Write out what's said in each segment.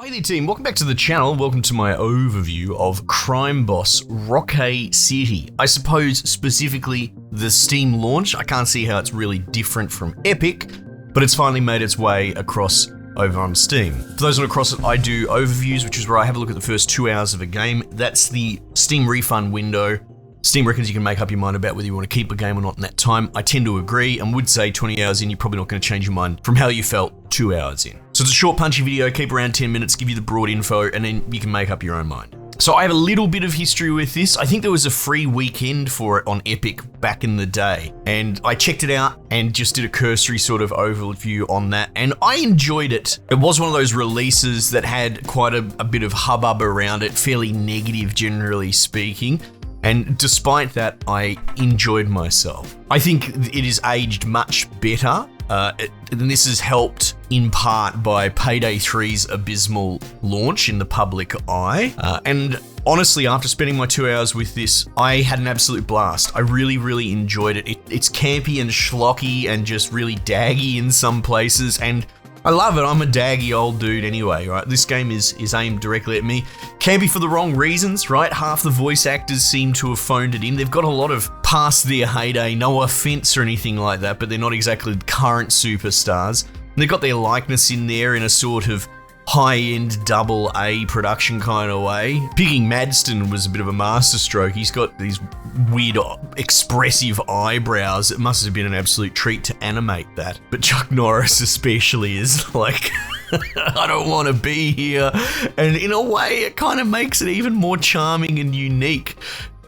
Hey there team, welcome back to the channel. Welcome to my overview of crime boss Rockay City. I suppose specifically the Steam launch. I can't see how it's really different from Epic, but it's finally made its way across over on Steam. For those not across it, I do overviews, which is where I have a look at the first 2 hours of a game. That's the Steam refund window. Steam reckons you can make up your mind about whether you want to keep a game or not in that time. I tend to agree and would say 20 hours in, you're probably not going to change your mind from how you felt 2 hours in. So it's a short punchy video, keep around 10 minutes, give you the broad info, and then you can make up your own mind. So I have a little bit of history with this. I think there was a free weekend for it on Epic back in the day, and I checked it out and just did a cursory sort of overview on that, and I enjoyed it. It was one of those releases that had quite a bit of hubbub around it, fairly negative generally speaking. And despite that, I enjoyed myself. I think it is aged much better, and this is helped in part by Payday 3's abysmal launch in the public eye. And honestly, after spending my 2 hours with this, I had an absolute blast. I really enjoyed it. It's campy and schlocky and just really daggy in some places, and I love it. I'm a daggy old dude anyway, right? This game is aimed directly at me. Can be for the wrong reasons, right? Half the voice actors seem to have phoned it in. They've got a lot of past their heyday, no offense or anything like that, but they're not exactly current superstars. And they've got their likeness in there in a sort of high-end double A production kind of way. Picking Madston was a bit of a masterstroke. He's got these weird, expressive eyebrows. It must have been an absolute treat to animate that. But Chuck Norris especially is like, I don't want to be here. And in a way, it kind of makes it even more charming and unique.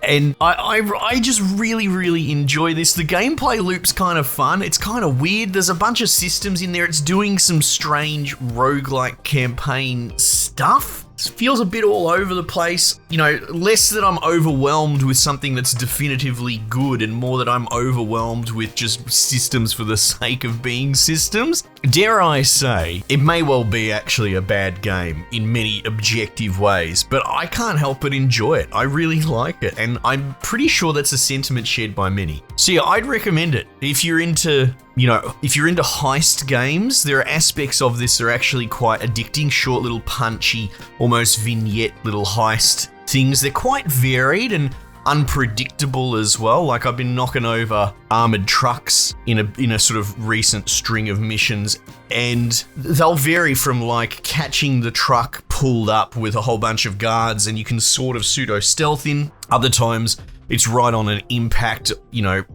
And I just really enjoy this. The gameplay loop's kind of fun. It's kind of weird. There's a bunch of systems in there. It's doing some strange roguelike campaign stuff. It feels a bit all over the place. You know, less that I'm overwhelmed with something that's definitively good and more that I'm overwhelmed with just systems for the sake of being systems. Dare I say, it may well be actually a bad game in many objective ways, but I can't help but enjoy it. I really like it, and I'm pretty sure that's a sentiment shared by many. So yeah, I'd recommend it. If you're into heist games, there are aspects of this that are actually quite addicting, short little punchy, almost vignette little heist things. They're quite varied and unpredictable as well. Like I've been knocking over armored trucks in a sort of recent string of missions, and they'll vary from like catching the truck pulled up with a whole bunch of guards and you can sort of pseudo stealth in. Other times it's right on an impact,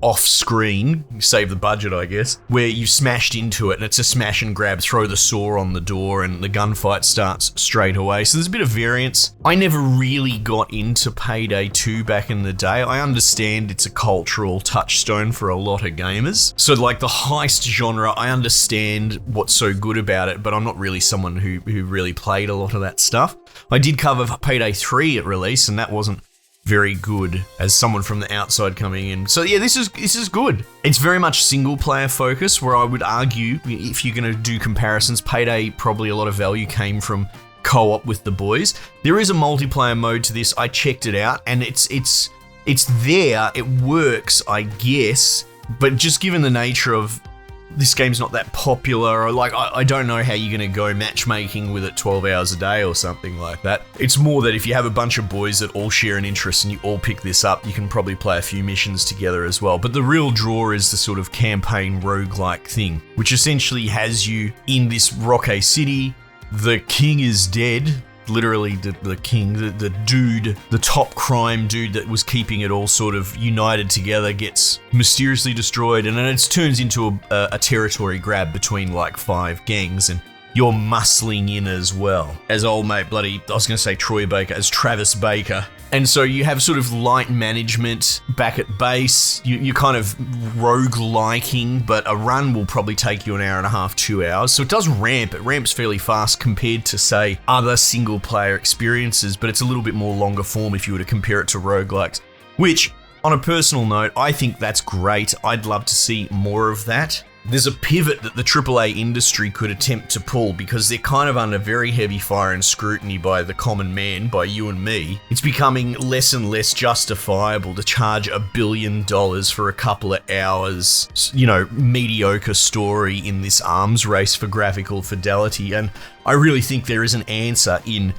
off screen, save the budget, I guess, where you smashed into it and it's a smash and grab, throw the saw on the door and the gunfight starts straight away. So there's a bit of variance. I never really got into Payday 2 back in the day. I understand it's a cultural touchstone for a lot of gamers. So like the heist genre, I understand what's so good about it, but I'm not really someone who really played a lot of that stuff. I did cover Payday 3 at release, and that wasn't very good as someone from the outside coming in. So yeah, this is good. It's very much single player focus, where I would argue, if you're going to do comparisons, Payday, probably a lot of value came from co-op with the boys. There is a multiplayer mode to this. I checked it out and it's there. It works, I guess, but just given the nature of this game's not that popular, or like, I don't know how you're going to go matchmaking with it 12 hours a day or something like that. It's more that if you have a bunch of boys that all share an interest and you all pick this up, you can probably play a few missions together as well. But the real draw is the sort of campaign roguelike thing, which essentially has you in this Rockay City. The king is dead. Literally the king, the dude, the top crime dude that was keeping it all sort of united together gets mysteriously destroyed, and then it turns into a territory grab between like 5 gangs, and you're muscling in as well. As old mate I was going to say Troy Baker, as Travis Baker. And so you have sort of light management back at base. You're kind of rogue-liking, but a run will probably take you an hour and a half, 2 hours. So it does ramp. It ramps fairly fast compared to, say, other single-player experiences, but it's a little bit more longer form if you were to compare it to roguelikes, which, on a personal note, I think that's great. I'd love to see more of that. there's a pivot that the AAA industry could attempt to pull because they're kind of under very heavy fire and scrutiny by the common man, by you and me. It's becoming less and less justifiable to charge $1 billion for a couple of hours, mediocre story in this arms race for graphical fidelity. And I really think there is an answer in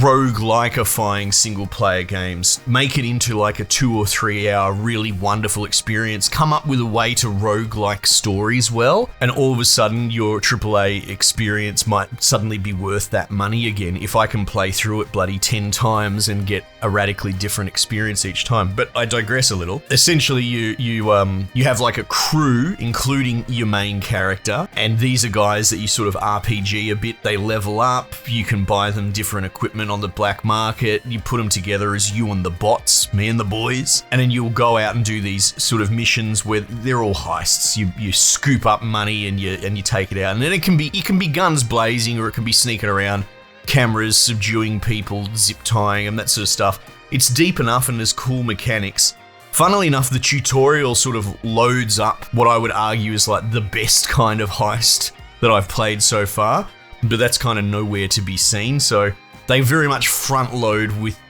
rogue-likeifying single-player games. Make it into like a 2 or 3 hour really wonderful experience. Come up with a way to rogue-like stories well, and all of a sudden your AAA experience might suddenly be worth that money again if I can play through it bloody 10 times and get a radically different experience each time. But I digress a little. Essentially, you have like a crew, including your main character, and these are guys that you sort of RPG a bit. They level up. You can buy them different equipment on the black market. You put them together as you and the bots, me and the boys, and then you'll go out and do these sort of missions where they're all heists. You scoop up money and you take it out, and then it can be guns blazing, or it can be sneaking around, cameras subduing people, zip tying them, that sort of stuff. It's deep enough and there's cool mechanics. Funnily enough, the tutorial sort of loads up what I would argue is like the best kind of heist that I've played so far, but that's kind of nowhere to be seen. So they very much front load with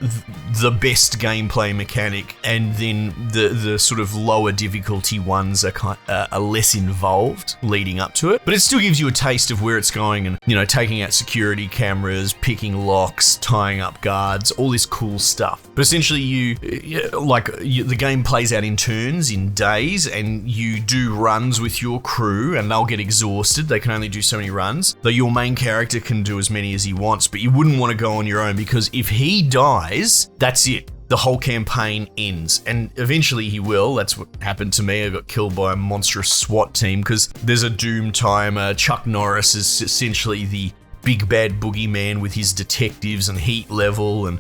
the best gameplay mechanic, and then the sort of lower difficulty ones are less involved leading up to it. But it still gives you a taste of where it's going, and taking out security cameras, picking locks, tying up guards, all this cool stuff. But essentially, the game plays out in turns, in days, and you do runs with your crew, and they'll get exhausted. They can only do so many runs, though your main character can do as many as he wants. But you wouldn't want to go on your own, because if he dies, that's it. The whole campaign ends, and eventually he will. That's what happened to me. I got killed by a monstrous SWAT team because there's a doom timer. Chuck Norris is essentially the big bad boogeyman with his detectives and heat level, and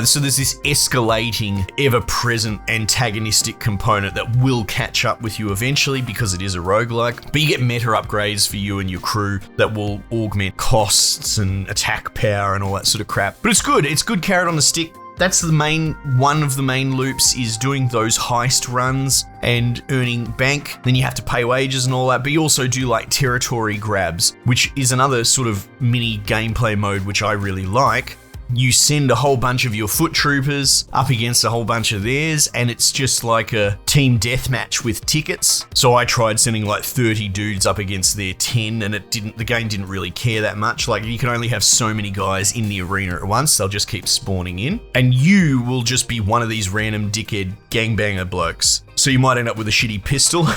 so there's this escalating, ever-present antagonistic component that will catch up with you eventually because it is a roguelike. But you get meta upgrades for you and your crew that will augment costs and attack power and all that sort of crap. But it's good. It's good carrot on the stick. That's one of the main loops, is doing those heist runs and earning bank. Then you have to pay wages and all that, but you also do like territory grabs, which is another sort of mini gameplay mode which I really like. You send a whole bunch of your foot troopers up against a whole bunch of theirs, and it's just like a team deathmatch with tickets. So I tried sending like 30 dudes up against their 10, and the game didn't really care that much. Like, you can only have so many guys in the arena at once. They'll just keep spawning in, and you will just be one of these random dickhead gangbanger blokes. So you might end up with a shitty pistol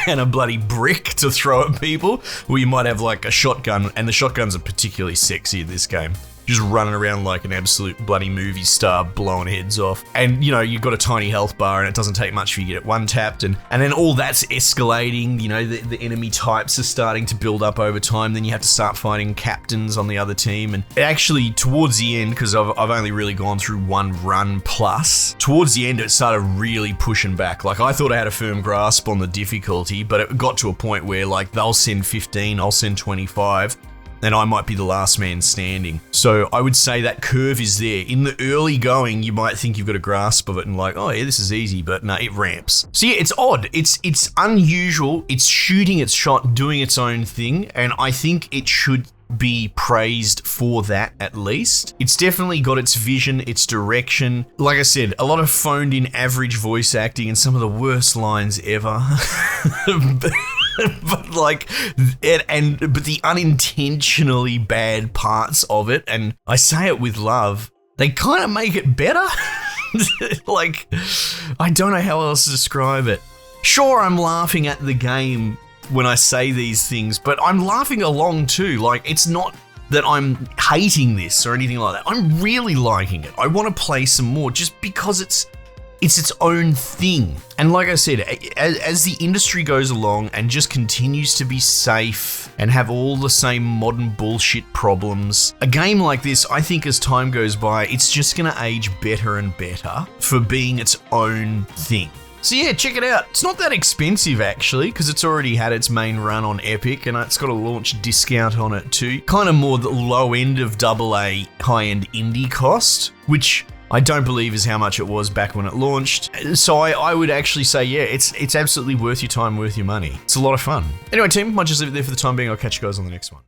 and a bloody brick to throw at people, or you might have like a shotgun, and the shotguns are particularly sexy in this game. Just running around like an absolute bloody movie star, blowing heads off. And you've got a tiny health bar, and it doesn't take much for you to get one tapped, and then all that's escalating. The enemy types are starting to build up over time. Then you have to start fighting captains on the other team, and actually towards the end, because I've only really gone through one run plus, towards the end it started really pushing back. Like, I thought I had a firm grasp on the difficulty, but it got to a point where like they'll send 15, I'll send 25. And I might be the last man standing. So I would say that curve is there. In the early going, you might think you've got a grasp of it and like, oh yeah, this is easy, but no, it ramps. So yeah, it's odd. It's unusual. It's shooting its shot, doing its own thing, and I think it should be praised for that at least. It's definitely got its vision, its direction. Like I said, a lot of phoned in average voice acting and some of the worst lines ever. But the unintentionally bad parts of it, and I say it with love, they kind of make it better. Like, I don't know how else to describe it. Sure, I'm laughing at the game when I say these things, but I'm laughing along too. Like, it's not that I'm hating this or anything like that. I'm really liking it. I want to play some more just because it's its own thing. And like I said, as the industry goes along and just continues to be safe and have all the same modern bullshit problems, a game like this, I think as time goes by, it's just going to age better and better for being its own thing. So yeah, check it out. It's not that expensive actually, because it's already had its main run on Epic, and it's got a launch discount on it too. Kind of more the low end of AA high-end indie cost, which I don't believe is how much it was back when it launched. So I would actually say, yeah, it's absolutely worth your time, worth your money. It's a lot of fun. Anyway, team, might just leave it there for the time being. I'll catch you guys on the next one.